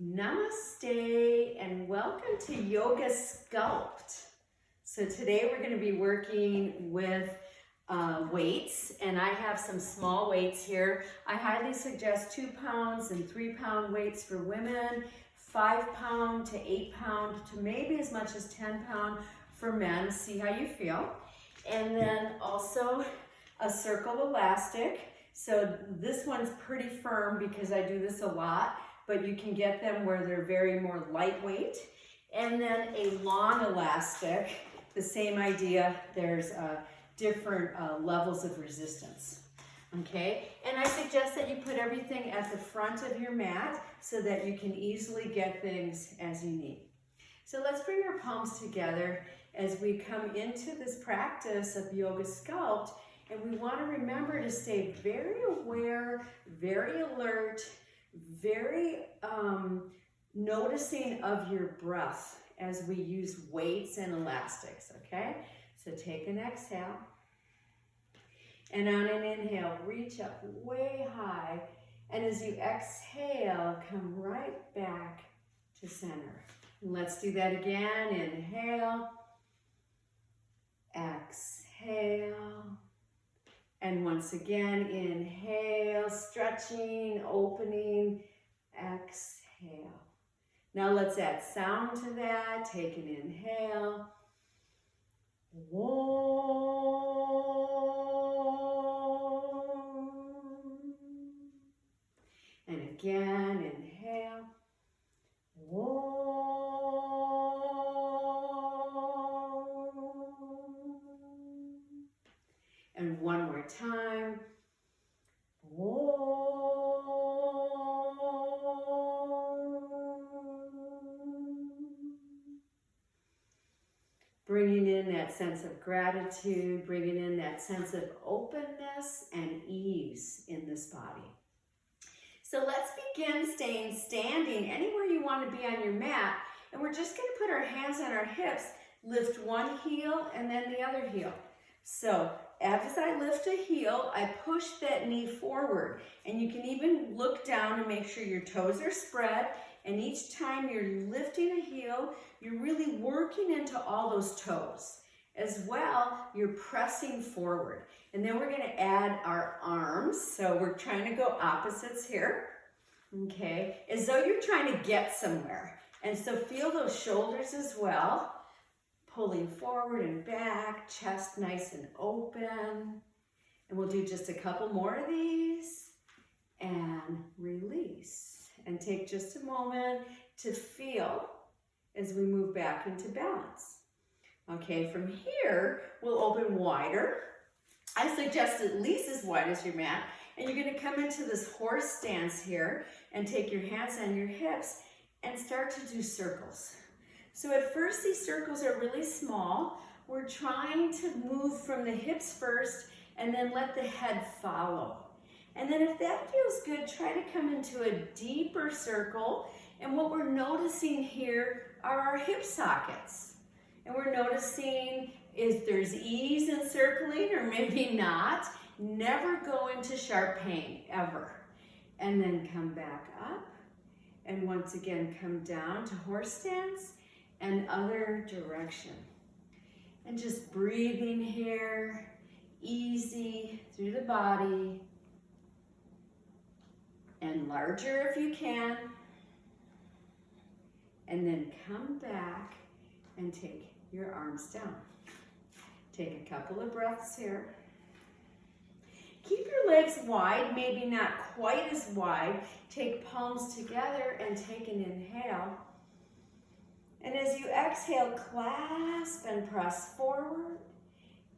Namaste and welcome to Yoga Sculpt. So today we're going to be working with weights, and I have some small weights here. I highly suggest 2 pounds and 3 pound weights for women, 5 pound to 8 pound to maybe as much as 10 pound for men. See how you feel. And then also a circle elastic. So this one's pretty firm because I do this a lot, but you can get them where they're very more lightweight. And then a long elastic, the same idea. There's different levels of resistance. Okay, and I suggest that you put everything at the front of your mat so that you can easily get things as you need. So let's bring our palms together as we come into this practice of Yoga Sculpt, and we want to remember to stay very aware, very alert, very noticing of your breath as we use weights and elastics, okay? So take an exhale, and on an inhale, reach up way high, and as you exhale, come right back to center. And let's do that again. Inhale, exhale, and once again, inhale, stretching, opening, exhale. Now let's add sound to that. Take an inhale. Om. And again, inhale. Om. And one more time. Bringing in that sense of gratitude, bringing in that sense of openness and ease in this body. So let's begin staying standing anywhere you want to be on your mat. And we're just going to put our hands on our hips, lift one heel and then the other heel. So as I lift a heel, I push that knee forward. And you can even look down and make sure your toes are spread. And each time you're lifting a heel, you're really working into all those toes. As well, you're pressing forward. And then we're going to add our arms. So we're trying to go opposites here. Okay, as though you're trying to get somewhere. And so feel those shoulders as well. Pulling forward and back, chest nice and open. And we'll do just a couple more of these. And release. And take just a moment to feel as we move back into balance. Okay, from here, we'll open wider. I suggest at least as wide as your mat. And you're going to come into this horse stance here and take your hands on your hips and start to do circles. So at first, these circles are really small. We're trying to move from the hips first and then let the head follow. And then if that feels good, try to come into a deeper circle. And what we're noticing here are our hip sockets. And we're noticing if there's ease in circling or maybe not. Never go into sharp pain, ever. And then come back up. And once again, come down to horse stance and other direction. And just breathing here, easy through the body. And larger if you can. And then come back and take your arms down. Take a couple of breaths here. Keep your legs wide, maybe not quite as wide. Take palms together and take an inhale. And as you exhale, clasp and press forward.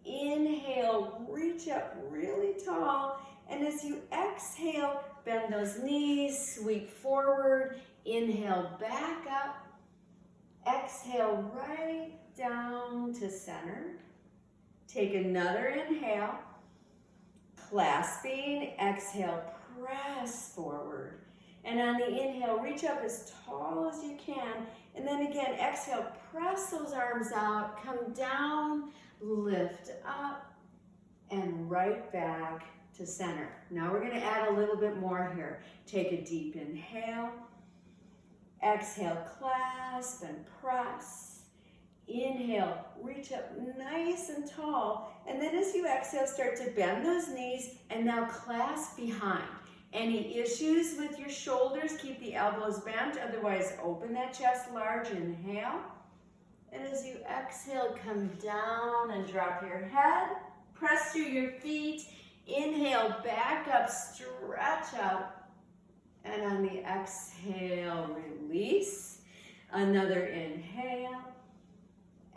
Inhale, reach up really tall. And as you exhale, bend those knees, sweep forward. Inhale, back up. Exhale, right down to center. Take another inhale. Clasping, exhale, press forward. And on the inhale, reach up as tall as you can. And then again, exhale, press those arms out, come down, lift up, and right back to center. Now we're going to add a little bit more here. Take a deep inhale. Exhale, clasp and press. Inhale, reach up nice and tall. And then as you exhale, start to bend those knees and now clasp behind. Any issues with your shoulders, keep the elbows bent, otherwise open that chest large, inhale. And as you exhale, come down and drop your head, press through your feet, inhale, back up, stretch out. And on the exhale, release. Another inhale.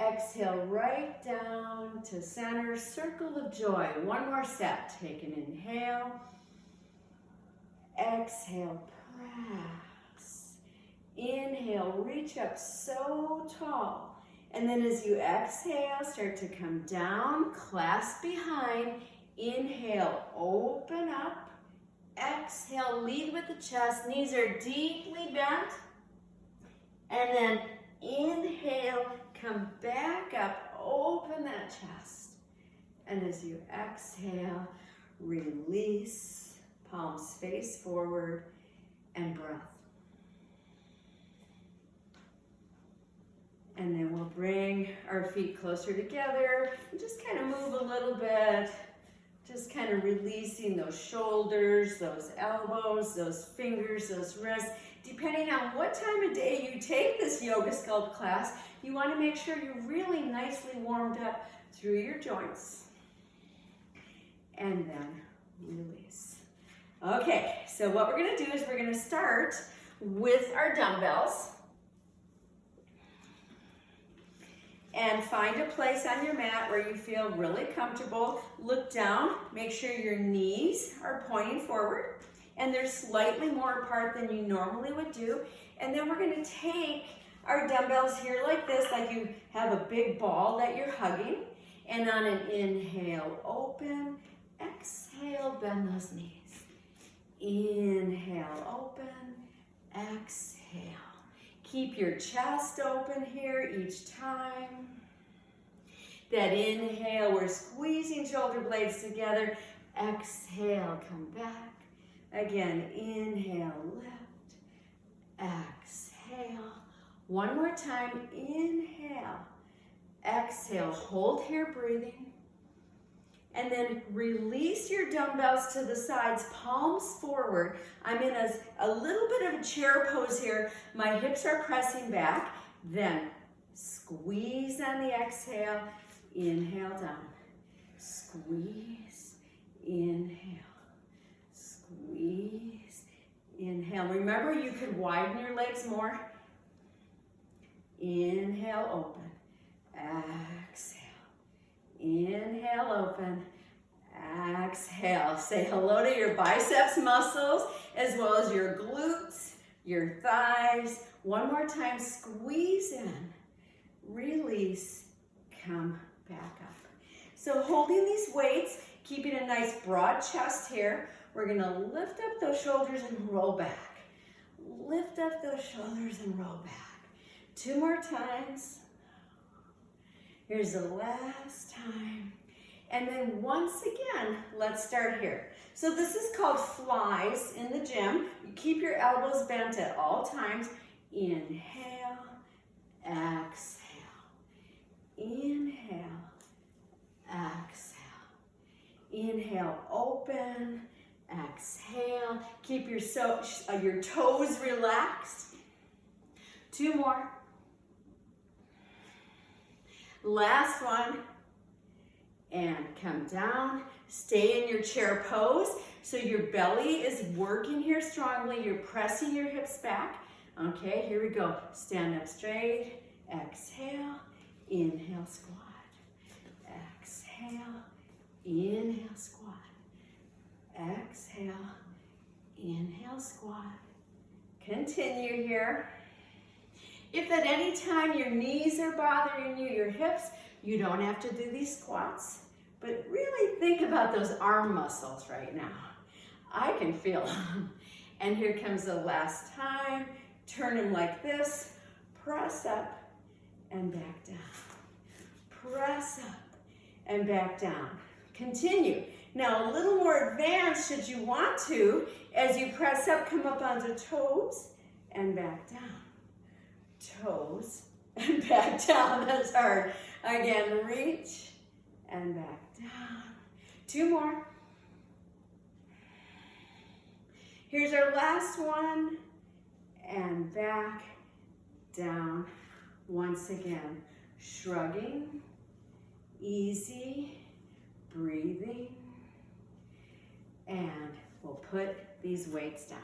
Exhale right down to center, circle of joy. One more set. Take an inhale. Exhale, press. Inhale, reach up so tall. And then as you exhale, start to come down, clasp behind. Inhale, open up. Exhale, lead with the chest. Knees are deeply bent. And then inhale, come back up, open that chest. And as you exhale, release. Palms face forward and breath. And then we'll bring our feet closer together and just kind of move a little bit. Just kind of releasing those shoulders, those elbows, those fingers, those wrists. Depending on what time of day you take this yoga sculpt class, you want to make sure you're really nicely warmed up through your joints. And then release. Okay, so what we're going to do is we're going to start with our dumbbells. And find a place on your mat where you feel really comfortable. Look down, make sure your knees are pointing forward and they're slightly more apart than you normally would do. And then we're going to take our dumbbells here like this, like you have a big ball that you're hugging. And on an inhale, open. Exhale, bend those knees. Inhale, open. Exhale. Keep your chest open here each time. That inhale, we're squeezing shoulder blades together. Exhale, come back. Again, inhale, lift. Exhale. One more time, inhale. Exhale, hold here, breathing. And then release your dumbbells to the sides, palms forward. I'm in a little bit of a chair pose here. My hips are pressing back. Then squeeze on the exhale. Inhale down. Squeeze. Inhale. Squeeze. Inhale. Remember, you could widen your legs more. Inhale, open. Exhale. Inhale, open. Exhale. Say hello to your biceps muscles as well as your glutes, your thighs. One more time, squeeze in. Release. Come back up. So holding these weights, keeping a nice broad chest here, we're going to lift up those shoulders and roll back. Lift up those shoulders and roll back. 2 more times. Here's the last time. And then once again, let's start here. So this is called flies in the gym. You keep your elbows bent at all times. Inhale, exhale. Inhale, exhale. Inhale, open, exhale. Keep your toes relaxed. 2 more. Last one. And come down. Stay in your chair pose. So your belly is working here strongly. You're pressing your hips back. Okay, here we go. Stand up straight. Exhale. Inhale, squat. Exhale. Inhale, squat. Exhale. Inhale, squat. Continue here. If at any time your knees are bothering you, your hips, you don't have to do these squats. But really think about those arm muscles right now. I can feel them. And here comes the last time. Turn them like this. Press up and back down. Press up and back down. Continue. Now a little more advanced should you want to. As you press up, come up onto toes and back down. toes, and back down. That's hard. Again, reach and back down. 2 more. Here's our last one, and back, down. Once again, shrugging, easy, breathing, and we'll put these weights down.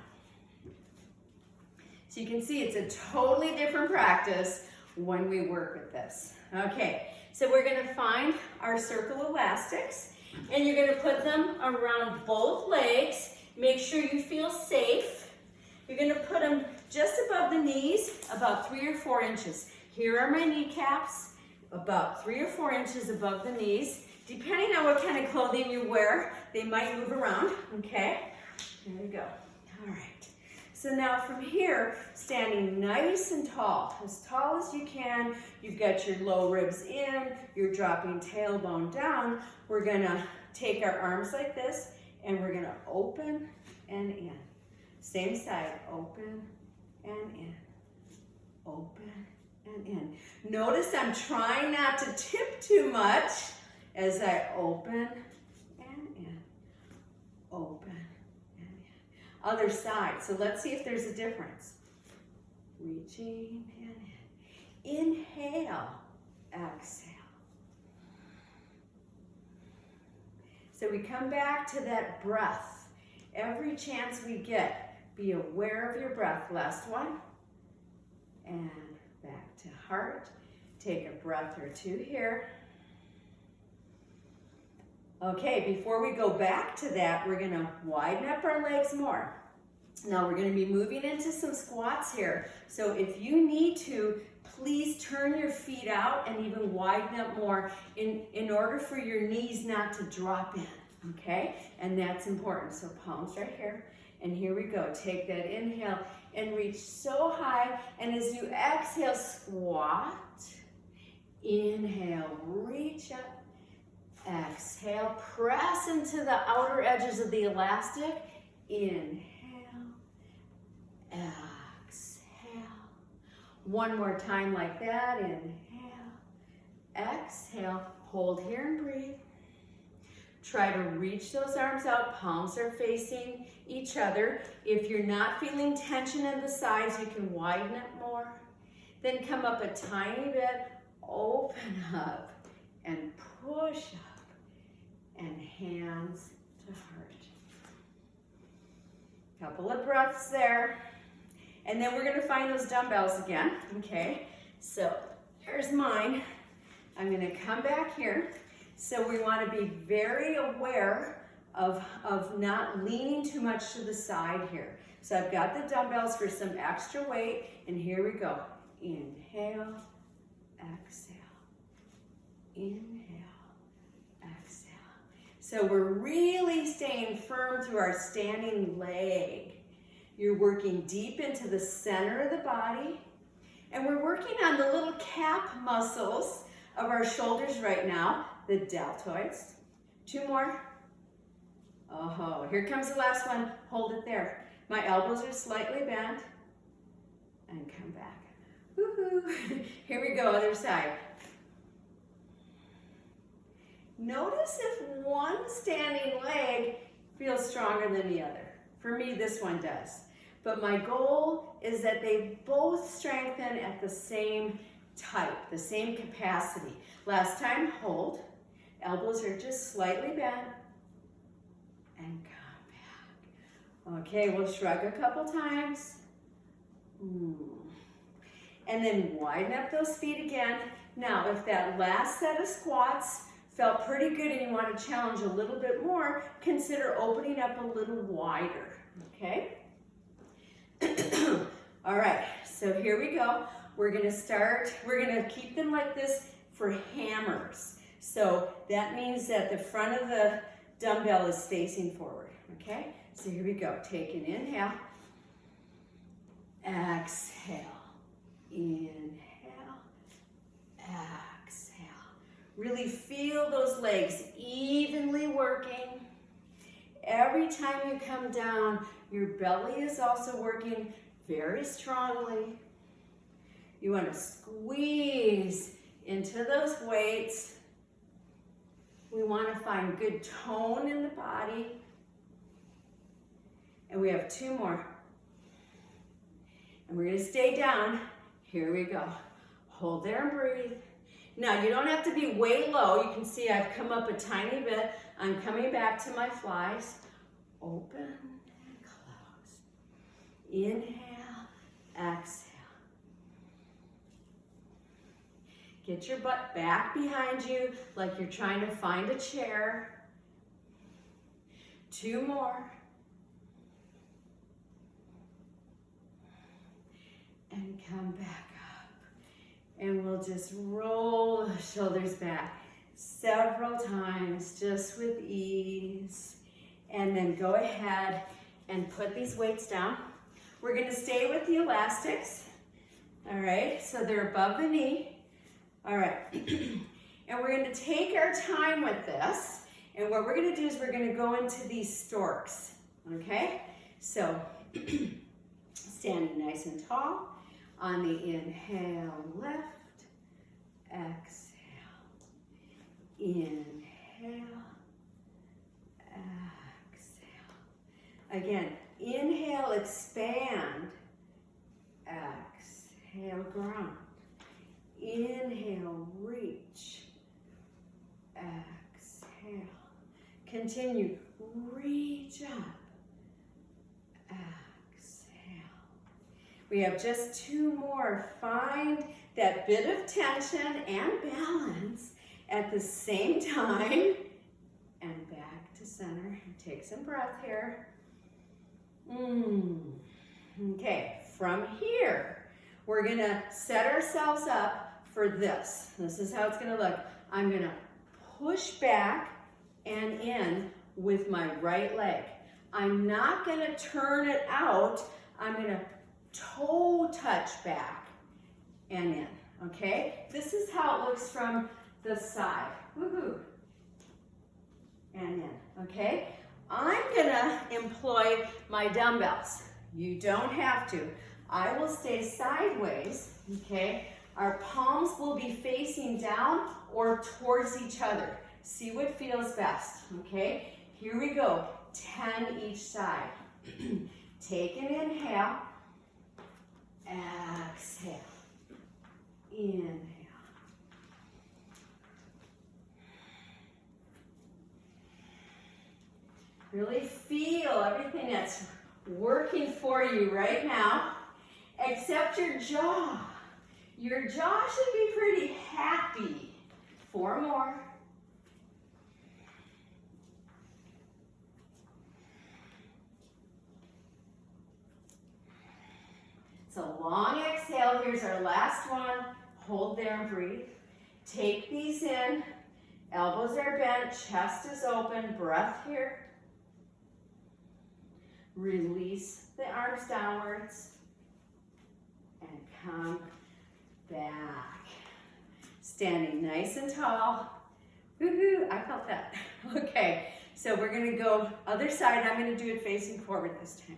So you can see it's a totally different practice when we work with this. Okay, so we're gonna find our circle elastics, and you're gonna put them around both legs. Make sure you feel safe. You're gonna put them just above the knees, about 3 or 4 inches. Here are my kneecaps, about 3 or 4 inches above the knees. Depending on what kind of clothing you wear, they might move around, okay? There we go. All right. So now from here, standing nice and tall as you can. You've got your low ribs in, you're dropping tailbone down. We're gonna take our arms like this, and we're gonna open and in. Same side, open and in, open and in. Notice I'm trying not to tip too much as I open and in, open and in. Other side, so let's see if there's a difference. Reaching and in. Inhale, exhale. So we come back to that breath. Every chance we get, be aware of your breath. Last one. And back to heart. Take a breath or 2 here. Okay, before we go back to that, we're gonna widen up our legs more. Now we're gonna be moving into some squats here. So if you need to, please turn your feet out and even widen up more in order for your knees not to drop in, okay? And that's important. So palms right here, and here we go. Take that inhale and reach so high, and as you exhale, squat. Inhale, reach up. Exhale, press into the outer edges of the elastic. Inhale, exhale. One more time like that. Inhale, exhale. Hold here and breathe. Try to reach those arms out. Palms are facing each other. If you're not feeling tension in the sides, you can widen it more. Then come up a tiny bit. Open up and push up. And hands to heart. Couple of breaths there. And then we're gonna find those dumbbells again, okay? So here's mine. I'm gonna come back here. So we wanna be very aware of not leaning too much to the side here. So I've got the dumbbells for some extra weight, and here we go. Inhale, exhale, inhale, exhale. So we're really staying firm through our standing leg. You're working deep into the center of the body. And we're working on the little calf muscles of our shoulders right now, the deltoids. 2 more. Oh, here comes the last one. Hold it there. My elbows are slightly bent. And come back. Woohoo. Here we go, other side. Notice if one standing leg feels stronger than the other. For me, this one does. But my goal is that they both strengthen at the same type, the same capacity. Last time, hold. Elbows are just slightly bent. And come back. Okay, we'll shrug a couple times. And then widen up those feet again. Now, if that last set of squats felt pretty good and you want to challenge a little bit more, consider opening up a little wider, okay? All right, so here we go. We're gonna keep them like this for hammers. So that means that the front of the dumbbell is facing forward, okay? So here we go. Take an inhale, exhale, inhale, exhale. Really feel those legs evenly working. Every time you come down, your belly is also working very strongly. You want to squeeze into those weights. We want to find good tone in the body. And we have 2 more. And we're going to stay down. Here we go. Hold there and breathe. Now, you don't have to be way low. You can see I've come up a tiny bit. I'm coming back to my flies. Open and close. Inhale, exhale. Get your butt back behind you like you're trying to find a chair. 2 more. And come back up. And we'll just roll the shoulders back several times, just with ease. And then go ahead and put these weights down. We're gonna stay with the elastics. All right, so they're above the knee. All right, and we're gonna take our time with this. And what we're gonna do is we're gonna go into these storks, okay? So, standing nice and tall. On the inhale, lift, exhale, inhale, exhale. Again, inhale, expand, exhale, ground. Inhale, reach, exhale. Continue, reach up, exhale. We have just 2 more. Find that bit of tension and balance at the same time. And back to center. Take some breath here. Okay, from here, we're gonna set ourselves up for this. This is how it's gonna look. I'm gonna push back and in with my right leg. I'm not gonna turn it out. I'm gonna toe touch back and in, okay? This is how it looks from the side. Woohoo. And in, okay? I'm gonna employ my dumbbells. You don't have to. I will stay sideways, okay? Our palms will be facing down or towards each other. See what feels best, okay? Here we go, 10 each side. Take an inhale, exhale, inhale. Really feel everything that's working for you right now, except your jaw. Your jaw should be pretty happy. 4 more. It's a long exhale. Here's our last one. Hold there and breathe. Take these in. Elbows are bent, chest is open, breath here. Release the arms downwards and come back. Standing nice and tall. Woohoo, I felt that. Okay, so we're gonna go other side. I'm gonna do it facing forward this time.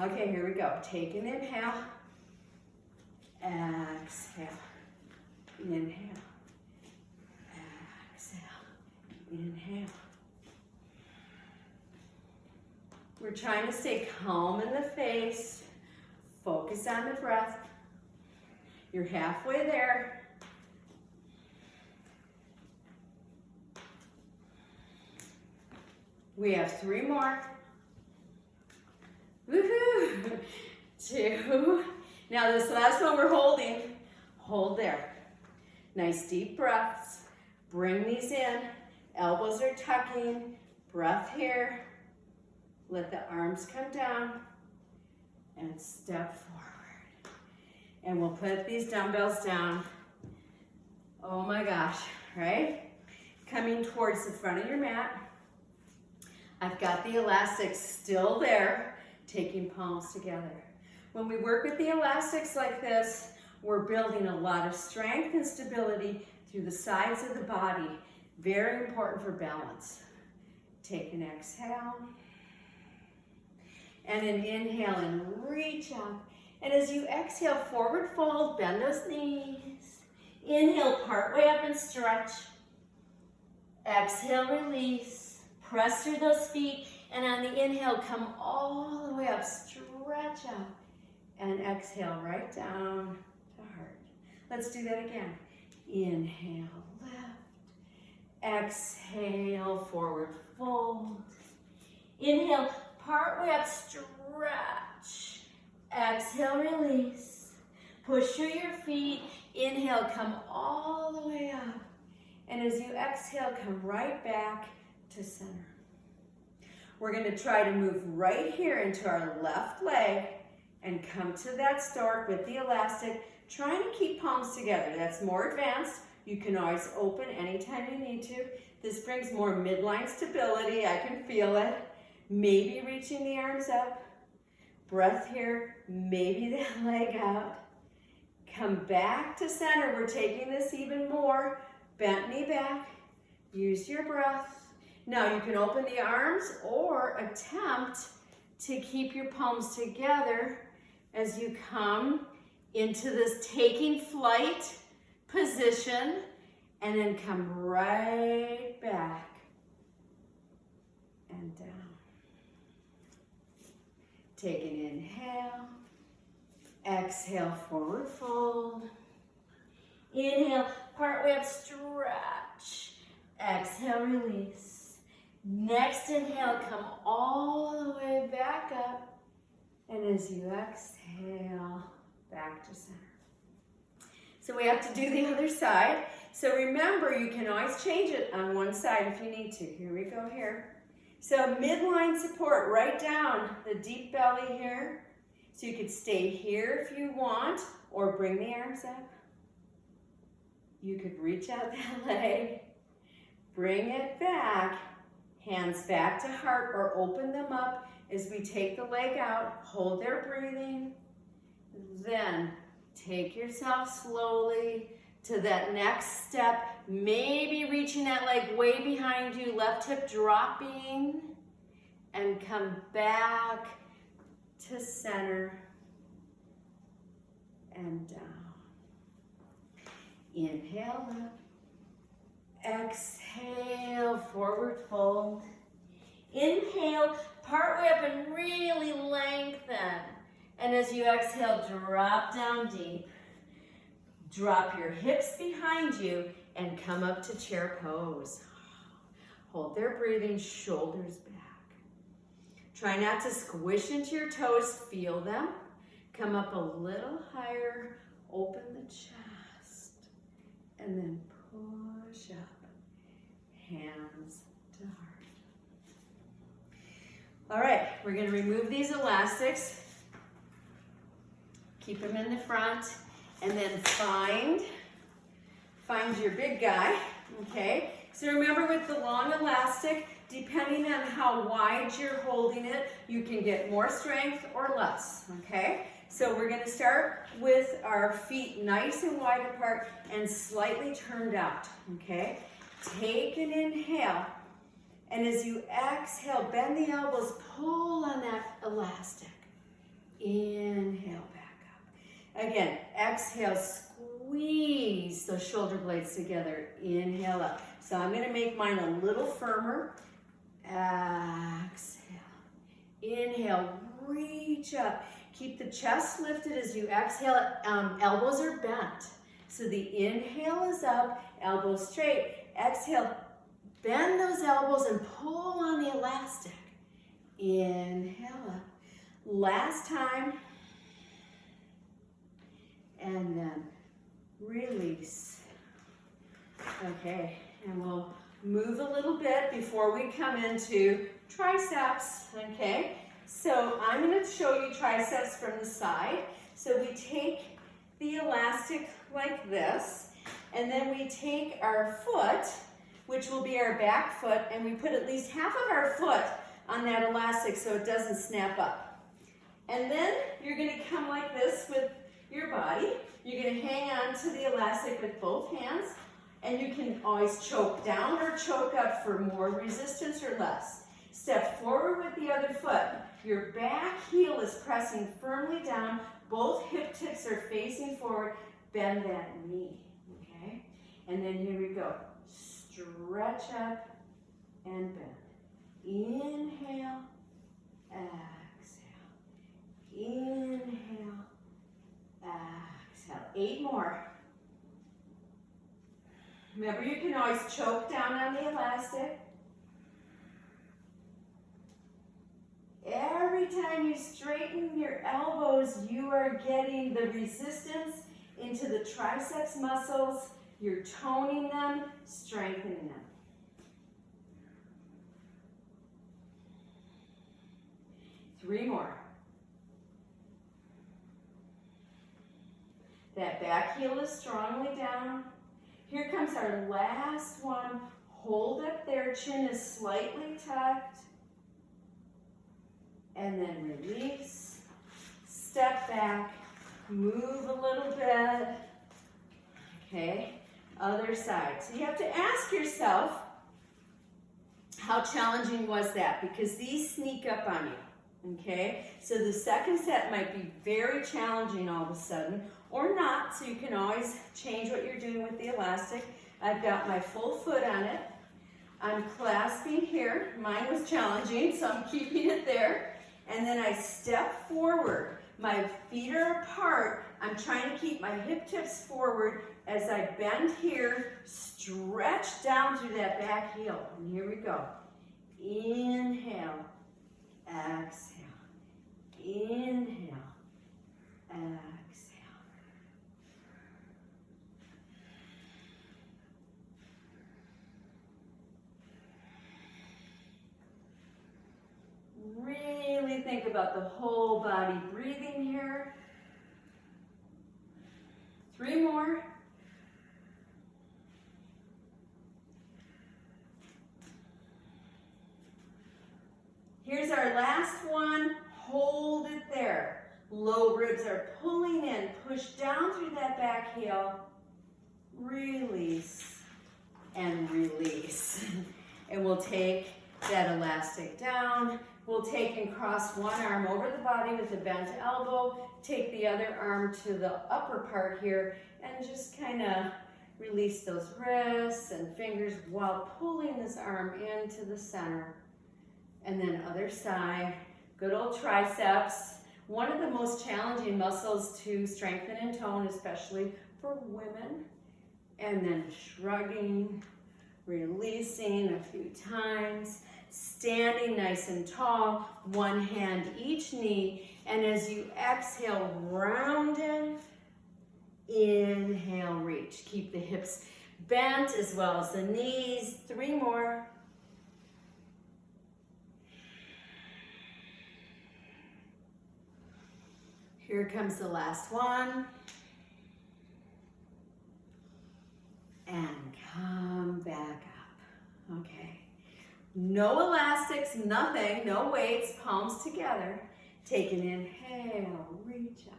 Okay, here we go. Take an inhale. Exhale. Inhale. Exhale. Inhale. We're trying to stay calm in the face. Focus on the breath. You're halfway there. We have 3 more. Woohoo! 2. Now this last one we're holding. Hold there. Nice deep breaths. Bring these in. Elbows are tucking. Breath here. Let the arms come down and step forward. And we'll put these dumbbells down. Oh my gosh, right? Coming towards the front of your mat. I've got the elastics still there, taking palms together. When we work with the elastics like this, we're building a lot of strength and stability through the sides of the body. Very important for balance. Take an exhale. And an inhale and reach up And as you exhale, forward fold, bend those knees. Inhale, part way up and stretch. Exhale, release. Press through those feet. And on the inhale, come all the way up, stretch out. And exhale right down to heart. Let's do that again. Inhale, lift. Exhale, forward fold. Inhale, part way up, stretch. Exhale, release. Push through your feet. Inhale, come all the way up. And as you exhale, come right back to center. We're going to try to move right here into our left leg and come to that stork with the elastic, trying to keep palms together. That's more advanced. You can always open anytime you need to. This brings more midline stability. I can feel it. Maybe reaching the arms up. Breath here. Maybe that leg out. Come back to center. We're taking this even more. Bent knee back. Use your breath. Now you can open the arms or attempt to keep your palms together as you come into this taking flight position and then come right back and down. Take an inhale. Exhale, forward fold. Inhale, part way up, stretch. Exhale, release. Next inhale, come all the way back up. And as you exhale, back to center. So we have to do the other side. So remember, you can always change it on one side if you need to. Here we go here. So midline support, right down the deep belly here. So you could stay here if you want, or bring the arms up. You could reach out that leg, bring it back, hands back to heart, or open them up as we take the leg out. Hold their breathing. Then take yourself slowly to that next step. Maybe reaching that leg way behind you, left hip dropping, and come back to center and down. Inhale up. Exhale, forward fold. Inhale, part way up and really lengthen. And as you exhale, drop down deep. Drop your hips behind you and come up to chair pose. Hold their breathing, shoulders back. Try not to squish into your toes, feel them. Come up a little higher, open the chest, and then push up, hands to heart. All right, we're gonna remove these elastics, keep them in the front, and then find your big guy, okay? So remember, with the long elastic, depending on how wide you're holding it, you can get more strength or less, okay? So we're gonna start with our feet nice and wide apart and slightly turned out, okay? Take an inhale, and as you exhale, bend the elbows, pull on that elastic. Inhale back up. Again, exhale, squeeze those shoulder blades together. Inhale up. So I'm gonna make mine a little firmer. Exhale. Inhale, reach up. Keep the chest lifted as you exhale. Elbows are bent. So the inhale is up, elbows straight. Exhale, bend those elbows and pull on the elastic. Inhale up. Last time. And then release. Okay, and we'll move a little bit before we come into triceps, okay? So I'm gonna show you triceps from the side. So we take the elastic like this, and then we take our foot, which will be our back foot, and we put at least half of our foot on that elastic so it doesn't snap up. And then you're gonna come like this with your body. You're gonna hang on to the elastic with both hands, and you can always choke down or choke up for more resistance or less. Step forward with the other foot. Your back heel is pressing firmly down. Both hip tips are facing forward. Bend that knee, okay? And then here we go. Stretch up and bend. Inhale, exhale. Inhale, exhale. 8 more. Remember, you can always choke down on the elastic. Every time you straighten your elbows, you are getting the resistance into the triceps muscles. You're toning them, strengthening them. Three more. That back heel is strongly down. Here comes our last one. Hold up there, chin is slightly tucked. And then release, step back, move a little bit. Okay, other side. So you have to ask yourself, how challenging was that? Because these sneak up on you, okay? So the second set might be very challenging all of a sudden, or not, so you can always change what you're doing with the elastic. I've got my full foot on it. I'm clasping here. Mine was challenging, so I'm keeping it there. And then I step forward. My feet are apart. I'm trying to keep my hip tips forward as I bend here, stretch down through that back heel. And here we go. Inhale, exhale. Inhale, exhale. Really think about the whole body breathing here. 3 more. Here's our last one. Hold it there. Low ribs are pulling in. Push down through that back heel. Release and release. And we'll take that elastic down. We'll take and cross one arm over the body with a bent elbow. Take the other arm to the upper part here and just kind of release those wrists and fingers while pulling this arm into the center. And then other side, good old triceps. One of the most challenging muscles to strengthen and tone, especially for women. And then shrugging, releasing a few times. Standing nice and tall, one hand each knee, and as you exhale, round in, inhale, reach. Keep the hips bent as well as the knees. 3 more. Here comes the last one. And come back up, okay. No elastics, nothing, no weights, palms together. Take an inhale, reach up.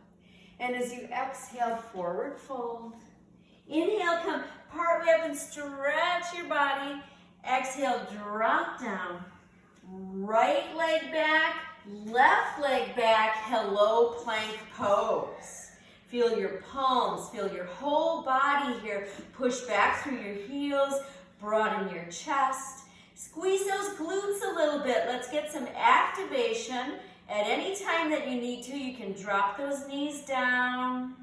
And as you exhale, forward fold. Inhale, come partway up and stretch your body. Exhale, drop down. Right leg back, left leg back, hello plank pose. Feel your palms, feel your whole body here. Push back through your heels, broaden your chest. Squeeze those glutes a little bit. Let's get some activation. At any time that you need to, you can drop those knees down.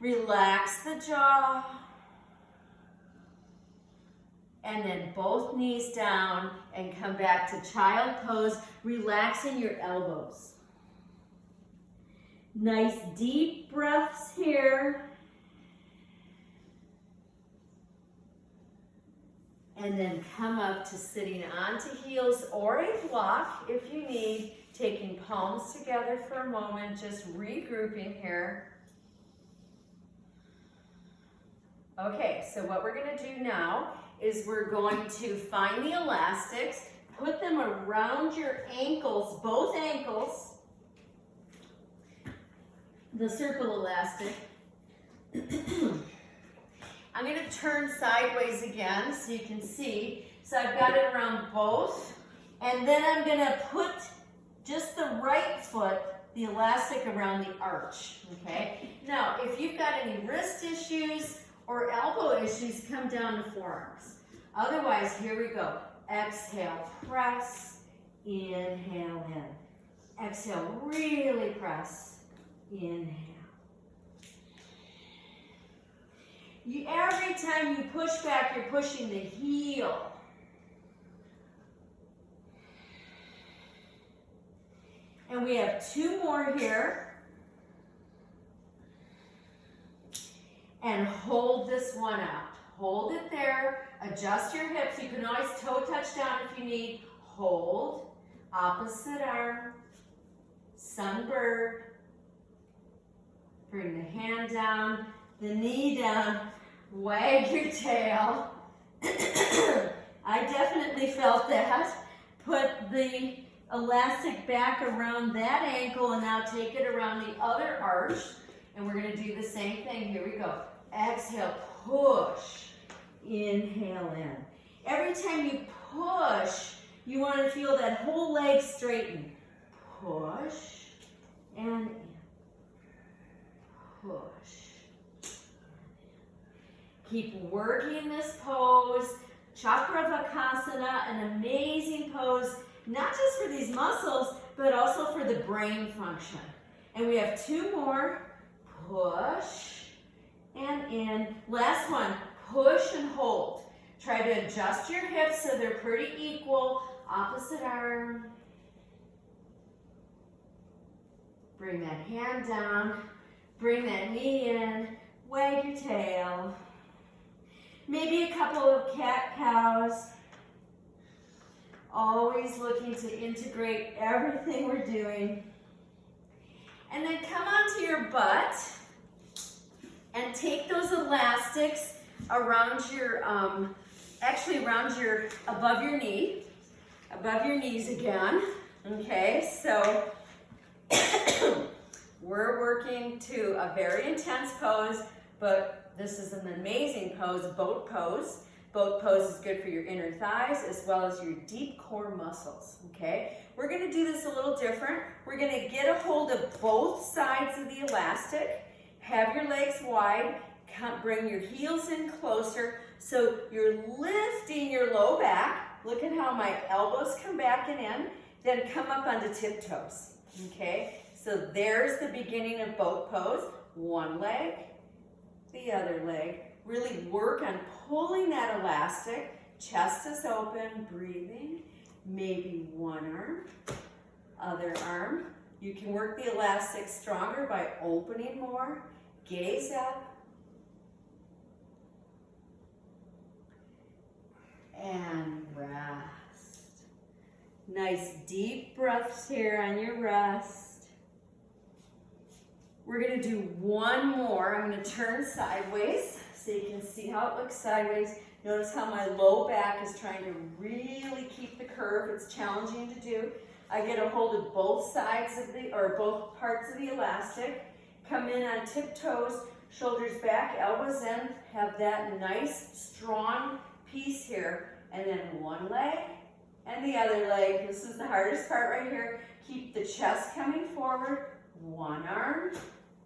Relax the jaw. And then both knees down and come back to child pose, relaxing your elbows. Nice deep breaths here. And then come up to sitting onto heels or a block if you need. Taking palms together for a moment, just regrouping here. Okay, so what we're going to do now is we're going to find the elastics, put them around your ankles, both ankles, the circle elastic. I'm going to turn sideways again so you can see. So I've got it around both. And then I'm going to put just the right foot, the elastic around the arch, okay? Now, if you've got any wrist issues or elbow issues, come down to forearms. Otherwise, here we go. Exhale, press, inhale in. Exhale, really press, inhale. Every time you push back, you're pushing the heel. And we have 2 more here. And hold this one out. Hold it there. Adjust your hips. You can always toe touch down if you need. Hold. Opposite arm. Sunbird. Bring the hand down, the knee down. Wag your tail. I definitely felt that. Put the elastic back around that ankle and now take it around the other arch. And we're going to do the same thing. Here we go. Exhale, push. Inhale in. Every time you push, you want to feel that whole leg straighten. Push and in. Push. Keep working this pose. Chakravakasana, an amazing pose, not just for these muscles, but also for the brain function. And we have 2 more. Push and in. Last one, push and hold. Try to adjust your hips so they're pretty equal. Opposite arm. Bring that hand down. Bring that knee in. Wag your tail. Maybe a couple of cat-cows. Always looking to integrate everything we're doing. And then come onto your butt and take those elastics around your, above your knee, above your knees again. Okay, so we're working to a very intense pose, but this is an amazing pose, boat pose. Boat pose is good for your inner thighs as well as your deep core muscles, okay? We're gonna do this a little different. We're gonna get a hold of both sides of the elastic, have your legs wide, bring your heels in closer, so you're lifting your low back. Look at how my elbows come back and in, then come up onto tiptoes, okay? So there's the beginning of boat pose. One leg, the other leg. Really work on pulling that elastic. Chest is open, breathing. Maybe one arm, other arm. You can work the elastic stronger by opening more. Gaze up. And rest. Nice deep breaths here on your rest. We're going to do one more. I'm going to turn sideways so you can see how it looks sideways. Notice how my low back is trying to really keep the curve. It's challenging to do. I get a hold of both sides of both parts of the elastic. Come in on tiptoes, shoulders back, elbows in. Have that nice, strong piece here. And then one leg and the other leg. This is the hardest part right here. Keep the chest coming forward. One arm,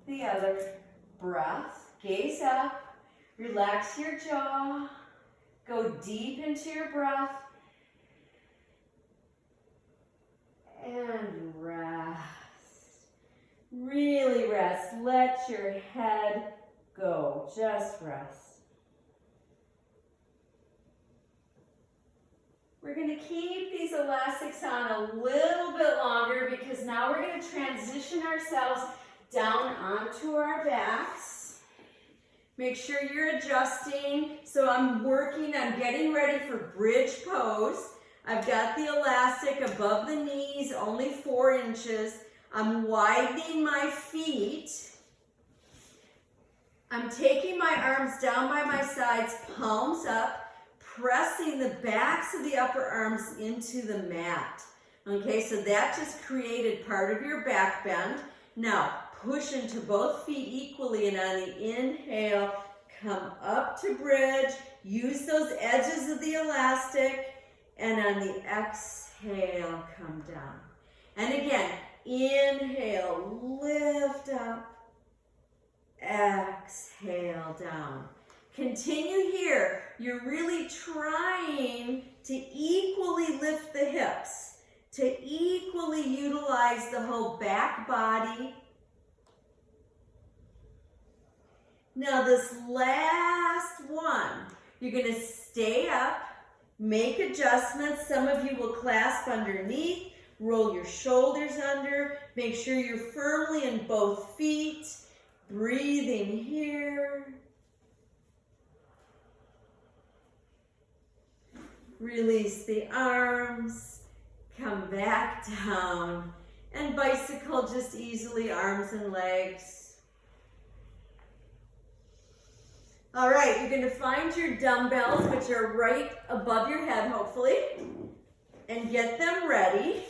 the other. Breath, gaze up. Relax your jaw. Go deep into your breath. And rest. Really rest. Let your head go. Just rest. We're going to keep these elastics on a little bit longer because now we're going to transition ourselves down onto our backs. Make sure you're adjusting. So I'm working on getting ready for bridge pose. I've got the elastic above the knees, only 4 inches. I'm widening my feet. I'm taking my arms down by my sides, palms up, pressing the backs of the upper arms into the mat. Okay, so that just created part of your back bend. Now, push into both feet equally, and on the inhale, come up to bridge. Use those edges of the elastic, and on the exhale, come down. And again, Inhale, lift up. Exhale down. Continue here. You're really trying to equally lift the hips, to equally utilize the whole back body. Now this last one, you're going to stay up, make adjustments. Some of you will clasp underneath, roll your shoulders under, make sure you're firmly in both feet. Breathing here. Release the arms, come back down, and bicycle just easily, arms and legs. All right, you're going to find your dumbbells, which are right above your head, hopefully, and get them ready.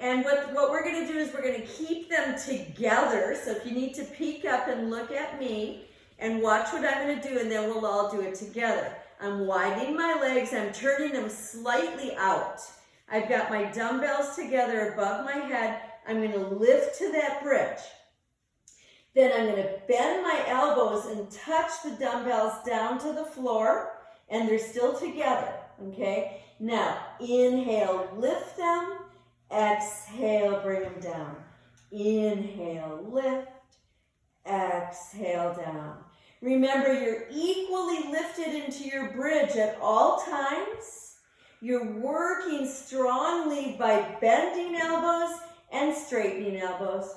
And what we're going to do is we're going to keep them together. So if you need to peek up and look at me and watch what I'm going to do, and then we'll all do it together. I'm widening my legs. I'm turning them slightly out. I've got my dumbbells together above my head. I'm going to lift to that bridge. Then I'm going to bend my elbows and touch the dumbbells down to the floor, and they're still together, okay? Now, inhale, lift them. Exhale, bring them down. Inhale, lift. Exhale, down. Remember, you're equally lifted into your bridge at all times. You're working strongly by bending elbows and straightening elbows.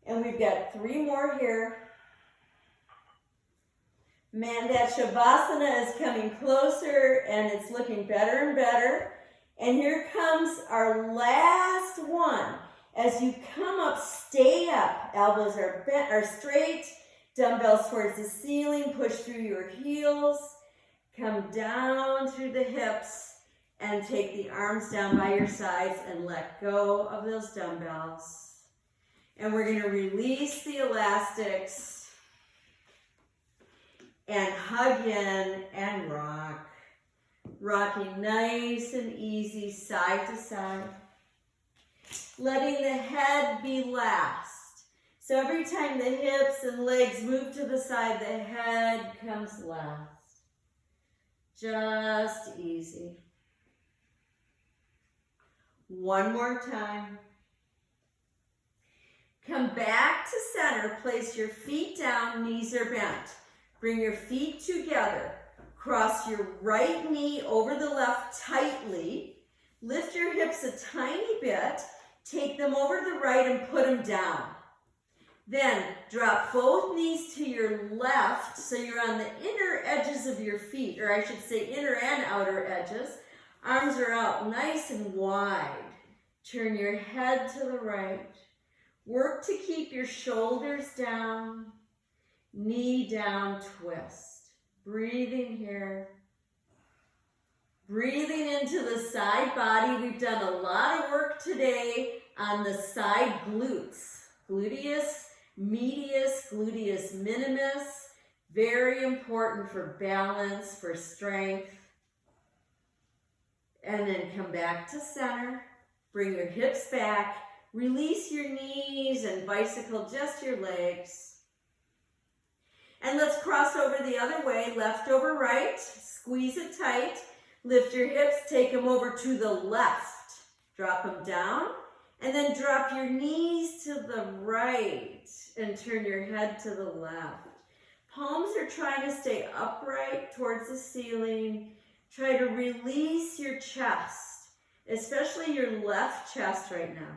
And we've got 3 more here. Man, that Savasana is coming closer, and it's looking better and better. And here comes our last one. As you come up, stay up. Elbows are bent, are straight. Dumbbells towards the ceiling. Push through your heels. Come down through the hips and take the arms down by your sides and let go of those dumbbells. And we're going to release the elastics and hug in and rock. Rocking nice and easy side to side. Letting the head be last. So every time the hips and legs move to the side, the head comes last. Just easy. One more time. Come back to center. Place your feet down, knees are bent. Bring your feet together. Cross your right knee over the left tightly. Lift your hips a tiny bit. Take them over to the right and put them down. Then drop both knees to your left so you're on the inner edges of your feet, or I should say inner and outer edges. Arms are out nice and wide. Turn your head to the right. Work to keep your shoulders down, knee down, twist. Breathing here. Breathing into the side body. We've done a lot of work today on the side glutes. Gluteus medius, gluteus minimus. Very important for balance, for strength. And then come back to center. Bring your hips back. Release your knees and bicycle just your legs. And let's cross over the other way, left over right. Squeeze it tight. Lift your hips, take them over to the left. Drop them down. And then drop your knees to the right and turn your head to the left. Palms are trying to stay upright towards the ceiling. Try to release your chest, especially your left chest right now.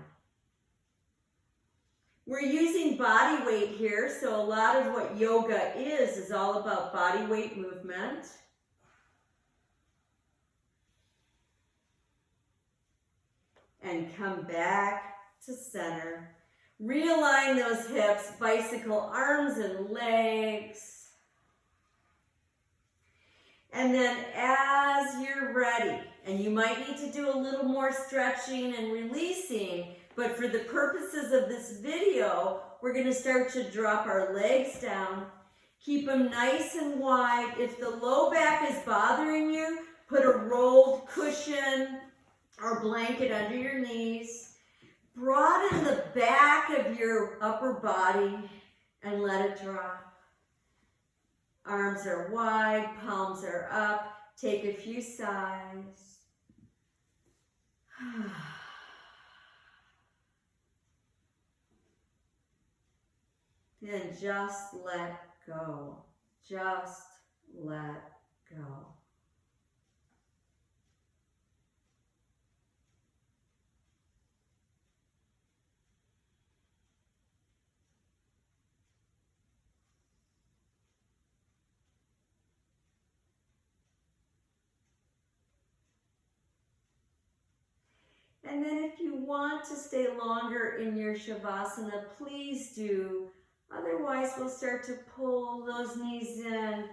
We're using body weight here, so a lot of what yoga is all about body weight movement. And come back to center. Realign those hips, bicycle arms and legs. And then as you're ready, and you might need to do a little more stretching and releasing, but for the purposes of this video, we're going to start to drop our legs down. Keep them nice and wide. If the low back is bothering you, put a rolled cushion or blanket under your knees. Broaden the back of your upper body and let it drop. Arms are wide, palms are up. Take a few sighs. Then just let go. Just let go. And then if you want to stay longer in your Shavasana, please do. Otherwise, we'll start to pull those knees in,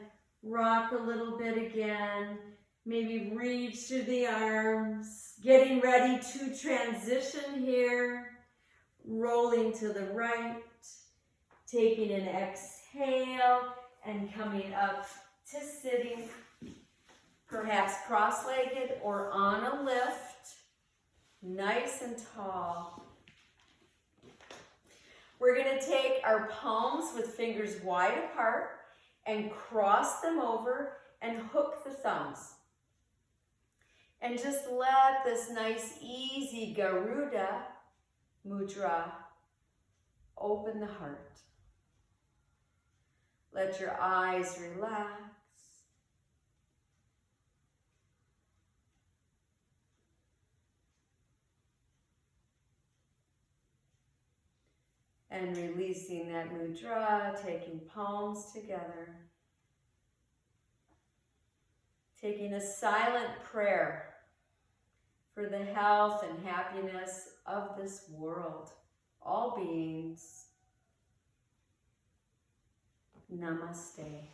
rock a little bit again, maybe reach through the arms, getting ready to transition here, rolling to the right, taking an exhale and coming up to sitting, perhaps cross-legged or on a lift, nice and tall. We're going to take our palms with fingers wide apart and cross them over and hook the thumbs. And just let this nice, easy Garuda Mudra open the heart. Let your eyes relax. And releasing that mudra, taking palms together. Taking a silent prayer for the health and happiness of this world, all beings. Namaste.